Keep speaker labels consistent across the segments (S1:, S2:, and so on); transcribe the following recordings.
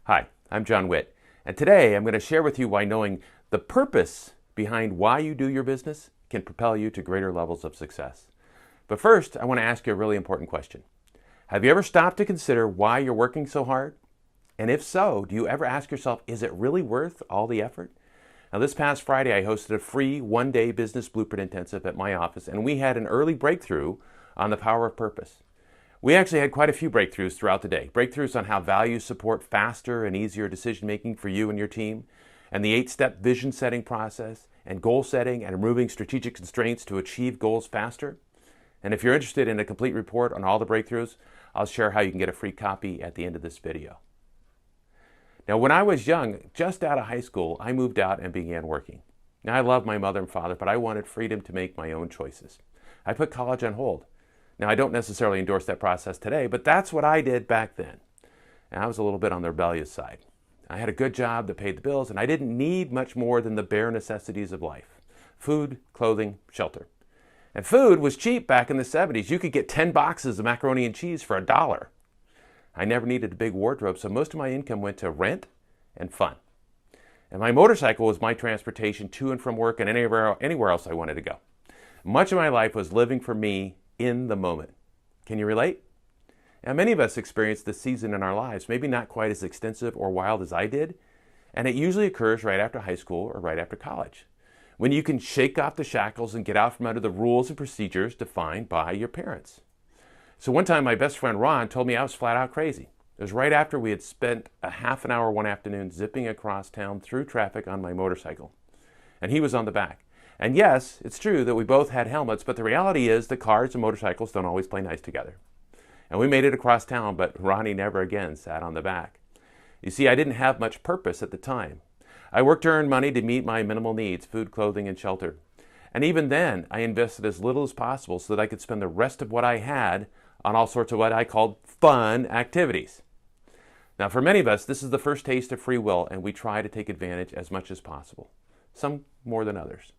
S1: Hi, I'm John Witt, and today I'm going to share with you why knowing the purpose behind why you do your business can propel you to greater levels of success. But first, I want to ask you a really important question. Have you ever stopped to consider why you're working so hard? And if so, do you ever ask yourself, is it really worth all the effort? Now, this past Friday, I hosted a free one-day business blueprint intensive at my office, and we had an early breakthrough on the power of purpose. We actually had quite a few breakthroughs throughout the day. Breakthroughs on how values support faster and easier decision making for you and your team, and the 8-step vision setting process, and goal setting and removing strategic constraints to achieve goals faster. And if you're interested in a complete report on all the breakthroughs, I'll share how you can get a free copy at the end of this video. Now, when I was young, just out of high school, I moved out and began working. Now, I love my mother and father, but I wanted freedom to make my own choices. I put college on hold. Now, I don't necessarily endorse that process today, but that's what I did back then. And I was a little bit on the rebellious side. I had a good job that paid the bills, and I didn't need much more than the bare necessities of life: food, clothing, shelter. And food was cheap back in the 70s. You could get 10 boxes of macaroni and cheese for $1. I never needed a big wardrobe, so most of my income went to rent and fun. And my motorcycle was my transportation to and from work and anywhere else I wanted to go. Much of my life was living for me in the moment. Can you relate? Now, many of us experience this season in our lives, maybe not quite as extensive or wild as I did, and it usually occurs right after high school or right after college, when you can shake off the shackles and get out from under the rules and procedures defined by your parents. So one time my best friend Ron told me I was flat out crazy. It was right after we had spent a half an hour one afternoon zipping across town through traffic on my motorcycle, and he was on the back. And yes, it's true that we both had helmets, but the reality is that cars and motorcycles don't always play nice together. And we made it across town, but Ronnie never again sat on the back. You see, I didn't have much purpose at the time. I worked to earn money to meet my minimal needs: food, clothing, and shelter. And even then, I invested as little as possible so that I could spend the rest of what I had on all sorts of what I called fun activities. Now, for many of us, this is the first taste of free will, and we try to take advantage as much as possible, some more than others.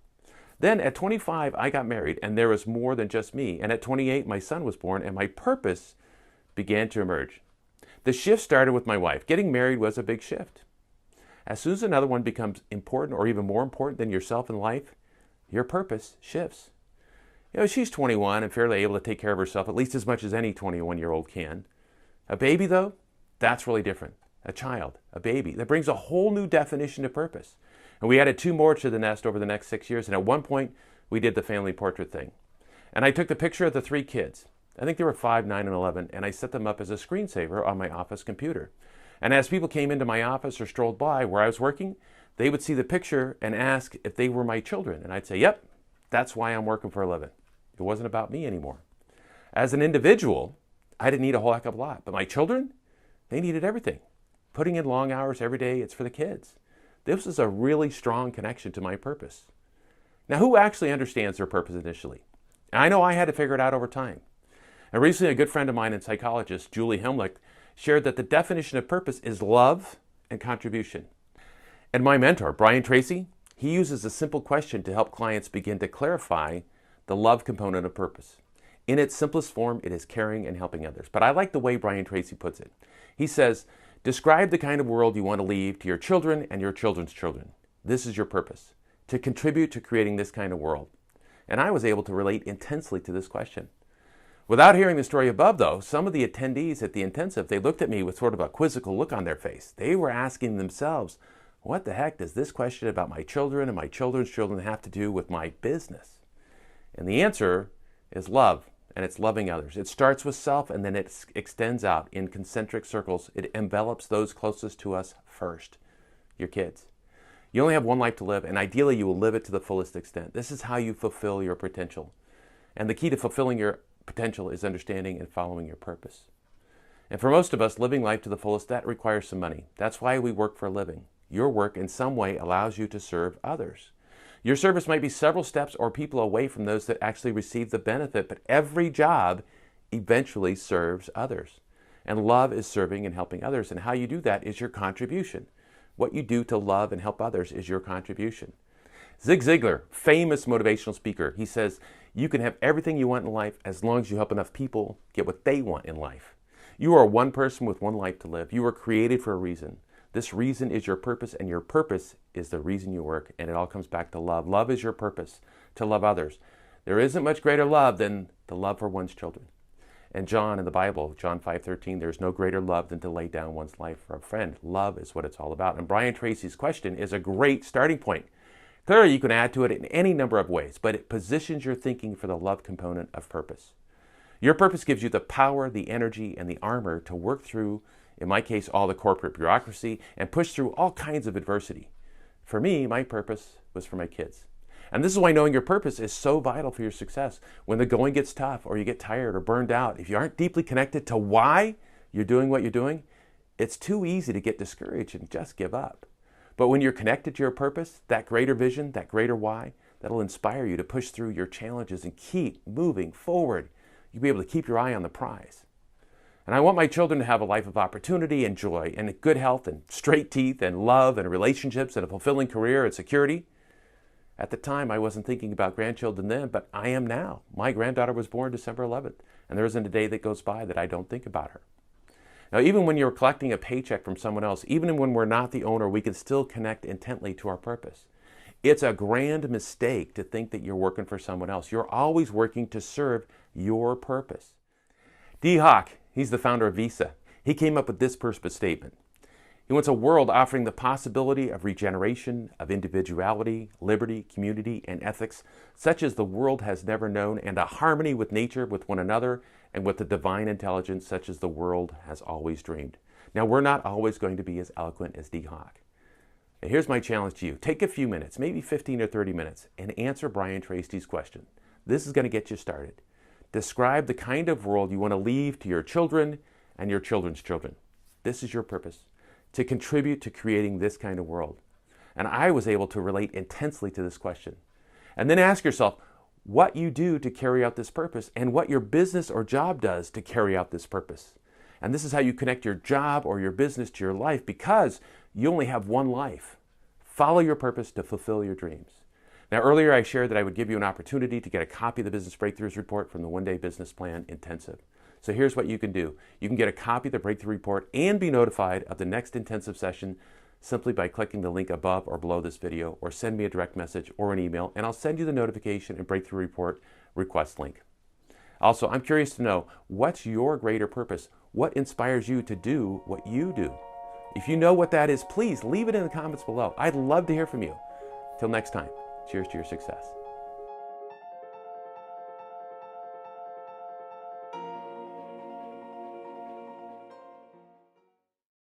S1: Then at 25, I got married, and there was more than just me. And at 28, my son was born, and my purpose began to emerge. The shift started with my wife. Getting married was a big shift. As soon as another one becomes important or even more important than yourself in life, your purpose shifts. You know, she's 21 and fairly able to take care of herself, at least as much as any 21-year-old can. A baby, though, that's really different. A child, a baby, that brings a whole new definition of purpose. And we added 2 more to the nest over the next 6 years. And at one point, we did the family portrait thing. And I took the picture of the 3 kids. I think they were 5, 9, and 11. And I set them up as a screensaver on my office computer. And as people came into my office or strolled by where I was working, they would see the picture and ask if they were my children. And I'd say, yep, that's why I'm working for a living. It wasn't about me anymore. As an individual, I didn't need a whole heck of a lot. But my children, they needed everything. Putting in long hours every day, it's for the kids. This is a really strong connection to my purpose. Now, who actually understands their purpose initially? I know I had to figure it out over time. And recently, a good friend of mine and psychologist, Julie Hemlick, shared that the definition of purpose is love and contribution. And my mentor, Brian Tracy, he uses a simple question to help clients begin to clarify the love component of purpose. In its simplest form, it is caring and helping others. But I like the way Brian Tracy puts it. He says, describe the kind of world you want to leave to your children and your children's children. This is your purpose, to contribute to creating this kind of world. And I was able to relate intensely to this question. Without hearing the story above, though, some of the attendees at the intensive, they looked at me with sort of a quizzical look on their face. They were asking themselves, what the heck does this question about my children and my children's children have to do with my business? And the answer is love. And it's loving others. It starts with self, and then it extends out in concentric circles. It envelops those closest to us first, your kids. You only have one life to live, and ideally you will live it to the fullest extent. This is how you fulfill your potential. And the key to fulfilling your potential is understanding and following your purpose. And for most of us, living life to the fullest, that requires some money. That's why we work for a living. Your work in some way allows you to serve others. Your service might be several steps or people away from those that actually receive the benefit, but every job eventually serves others. And love is serving and helping others, and how you do that is your contribution. What you do to love and help others is your contribution. Zig Ziglar, famous motivational speaker, he says, you can have everything you want in life as long as you help enough people get what they want in life. You are one person with one life to live. You were created for a reason. This reason is your purpose, and your purpose is the reason you work, and it all comes back to love. Love is your purpose, to love others. There isn't much greater love than the love for one's children. And John in the Bible, John 5:13, there's no greater love than to lay down one's life for a friend. Love is what it's all about. And Brian Tracy's question is a great starting point. Clearly, you can add to it in any number of ways, but it positions your thinking for the love component of purpose. Your purpose gives you the power, the energy, and the armor to work through, in my case, all the corporate bureaucracy and push through all kinds of adversity. For me, my purpose was for my kids. And this is why knowing your purpose is so vital for your success. When the going gets tough or you get tired or burned out, if you aren't deeply connected to why you're doing what you're doing, it's too easy to get discouraged and just give up. But when you're connected to your purpose, that greater vision, that greater why, that'll inspire you to push through your challenges and keep moving forward. You'll be able to keep your eye on the prize. And I want my children to have a life of opportunity and joy and good health and straight teeth and love and relationships and a fulfilling career and security. At the time, I wasn't thinking about grandchildren then, but I am now. My granddaughter was born December 11th, and there isn't a day that goes by that I don't think about her. Now, even when you're collecting a paycheck from someone else, even when we're not the owner, we can still connect intently to our purpose. It's a grand mistake to think that you're working for someone else. You're always working to serve your purpose. D. Hock, he's the founder of Visa. He came up with this purpose statement. He wants a world offering the possibility of regeneration, of individuality, liberty, community, and ethics, such as the world has never known, and a harmony with nature, with one another, and with the divine intelligence, such as the world has always dreamed. Now, we're not always going to be as eloquent as D. Hock. Now, here's my challenge to you. Take a few minutes, maybe 15 or 30 minutes, and answer Brian Tracy's question. This is going to get you started. Describe the kind of world you want to leave to your children and your children's children. This is your purpose, to contribute to creating this kind of world. And I was able to relate intensely to this question. And then ask yourself what you do to carry out this purpose and what your business or job does to carry out this purpose. And this is how you connect your job or your business to your life, because you only have one life. Follow your purpose to fulfill your dreams. Now, earlier I shared that I would give you an opportunity to get a copy of the Business Breakthroughs Report from the One Day Business Plan Intensive. So here's what you can do. You can get a copy of the Breakthrough Report and be notified of the next intensive session simply by clicking the link above or below this video, or send me a direct message or an email, and I'll send you the notification and Breakthrough Report request link. Also, I'm curious to know, what's your greater purpose? What inspires you to do what you do? If you know what that is, please leave it in the comments below. I'd love to hear from you. Till next time, cheers to your success.